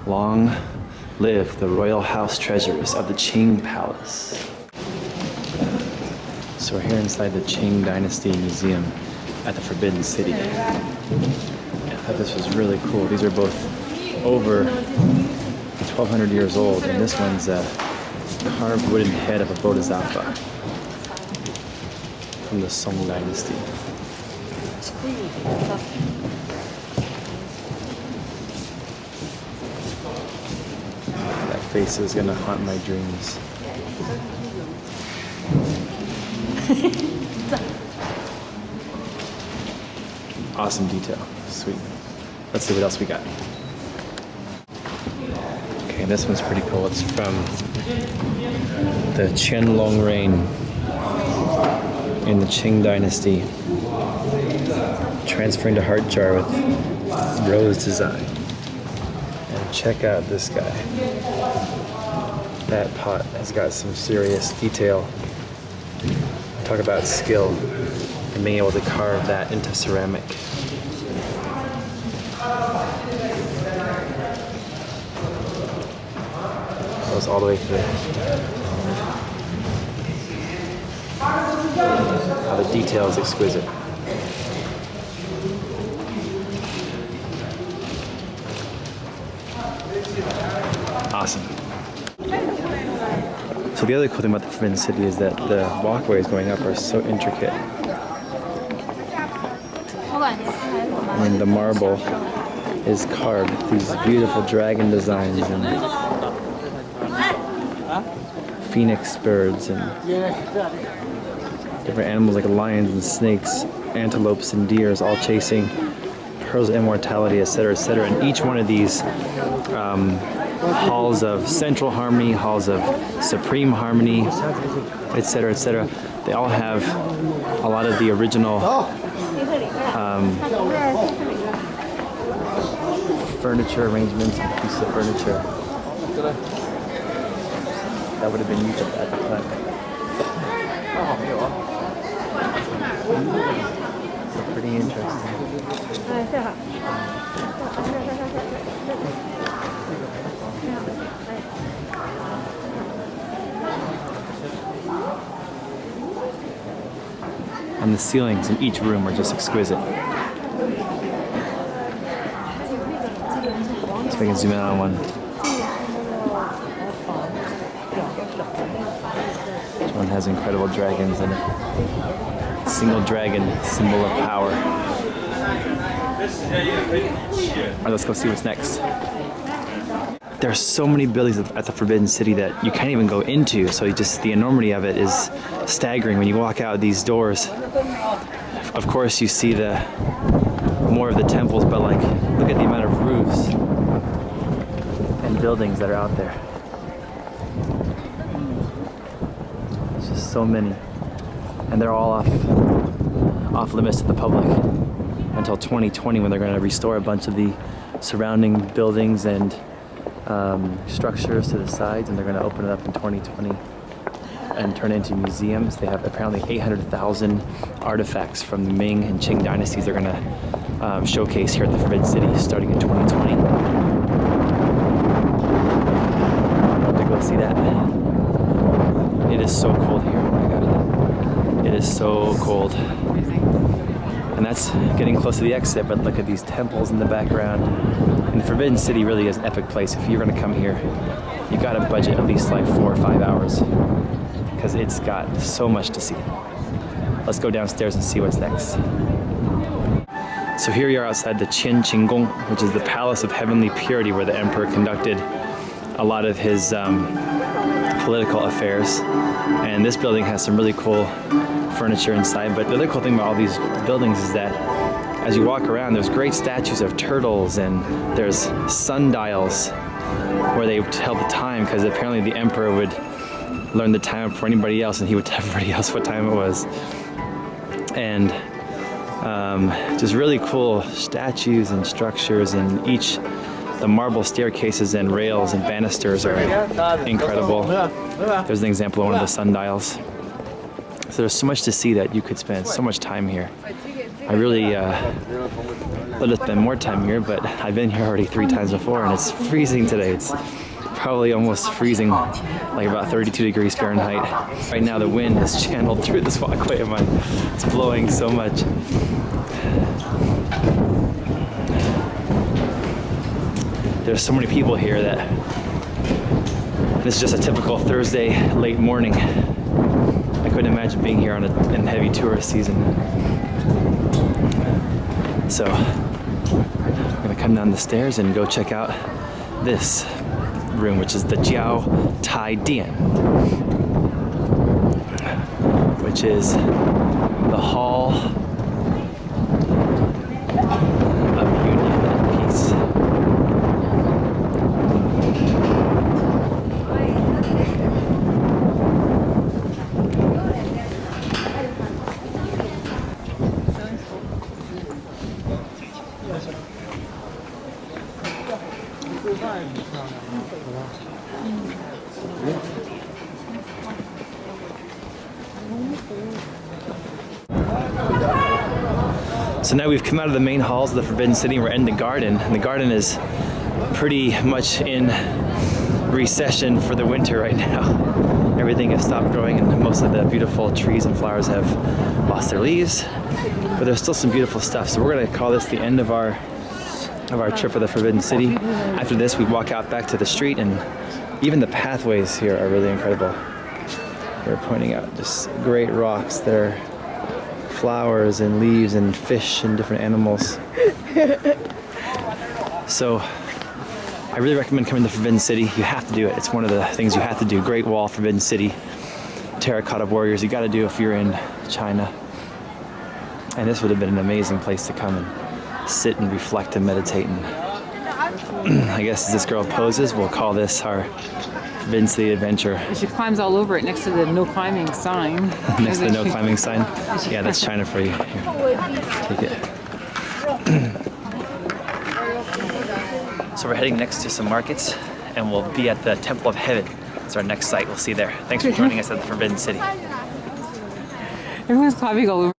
Long live the royal house treasures of the Qing Palace. So we're here inside the Qing Dynasty Museum at the Forbidden City. I thought this was really cool. These are both over 1,200 years old, and this one's a carved wooden head of a bodhisattva from the Song Dynasty. That face is gonna haunt my dreams. Awesome detail. Sweet. Let's see what else we got. Okay, this one's pretty cool. It's from the Qianlong reign in the Qing Dynasty. Transferring to heart jar with rose design. And check out this guy. That pot has got some serious detail. Talk about skill and being able to carve that into ceramic. Goes all the way through. How the detail is exquisite. Awesome. So the other cool thing about the Forbidden City is that the walkways going up are so intricate. And the marble is carved, these beautiful dragon designs and phoenix birds and different animals like lions and snakes, antelopes and deers all chasing pearls of immortality, etc., etc. And each one of these halls of central harmony, halls of supreme harmony, etc., etc., they all have a lot of the original furniture arrangements and pieces of furniture that would have been used at the time. So pretty interesting. And the ceilings in each room are just exquisite. So we can zoom in on one. Each one has incredible dragons in it. Single dragon, symbol of power. Alright, let's go see what's next. There are so many buildings at the Forbidden City that you can't even go into, so just the enormity of it is staggering when you walk out these doors. Of course you see more of the temples, but like, look at the amount of roofs and buildings that are out there. It's just so many. And they're all off limits to the public until 2020, when they're going to restore a bunch of the surrounding buildings and structures to the sides, and they're going to open it up in 2020 and turn it into museums. They have apparently 800,000 artifacts from the Ming and Qing dynasties they're going to showcase here at the Forbidden City starting in 2020. I'd love to go see that. It is so cold here. Oh my god. It is so cold. And that's getting close to the exit, but look at these temples in the background. And the Forbidden City really is an epic place. If you're gonna come here, you gotta budget at least like 4 or 5 hours, because it's got so much to see. Let's go downstairs and see what's next. So here we are outside the Qinqinggong, which is the Palace of Heavenly Purity, where the emperor conducted a lot of his political affairs. And this building has some really cool furniture inside, but the other cool thing about all these buildings is that as you walk around, there's great statues of turtles, and there's sundials where they tell the time, because apparently the emperor would learn the time before anybody else, and he would tell everybody else what time it was. And just really cool statues and structures, and the marble staircases and rails and banisters are incredible. There's an example of one of the sundials. So there's so much to see that you could spend so much time here. I really love to spend more time here, but I've been here already 3 times before, and it's freezing today. It's probably almost freezing, like about 32 degrees Fahrenheit. Right now the wind is channeled through this walkway of mine. It's blowing so much. There's so many people here that this is just a typical Thursday late morning. I couldn't imagine being here in heavy tourist season. So I'm gonna come down the stairs and go check out this room, which is the Jiao Tai Dian, which is the Hall of Union and Peace. So now we've come out of the main halls of the Forbidden City and we're in the garden. And the garden is pretty much in recession for the winter right now. Everything has stopped growing and most of the beautiful trees and flowers have lost their leaves. But there's still some beautiful stuff. So we're gonna call this the end of our trip for the Forbidden City. After this, we walk out back to the street, and even the pathways here are really incredible. We're pointing out just great rocks. There are flowers and leaves and fish and different animals. So I really recommend coming to Forbidden City. You have to do it. It's one of the things you have to do. Great Wall, Forbidden City, Terracotta Warriors. You got to do if you're in China. And this would have been an amazing place to come and sit and reflect and meditate. And I guess as this girl poses, we'll call this our Forbidden City adventure. She climbs all over it next to the no climbing sign. Next to the no climbing sign? Yeah, that's China for you. Here, take it. So we're heading next to some markets, and we'll be at the Temple of Heaven. It's our next site. We'll see you there. Thanks for joining us at the Forbidden City. Everyone's climbing all over.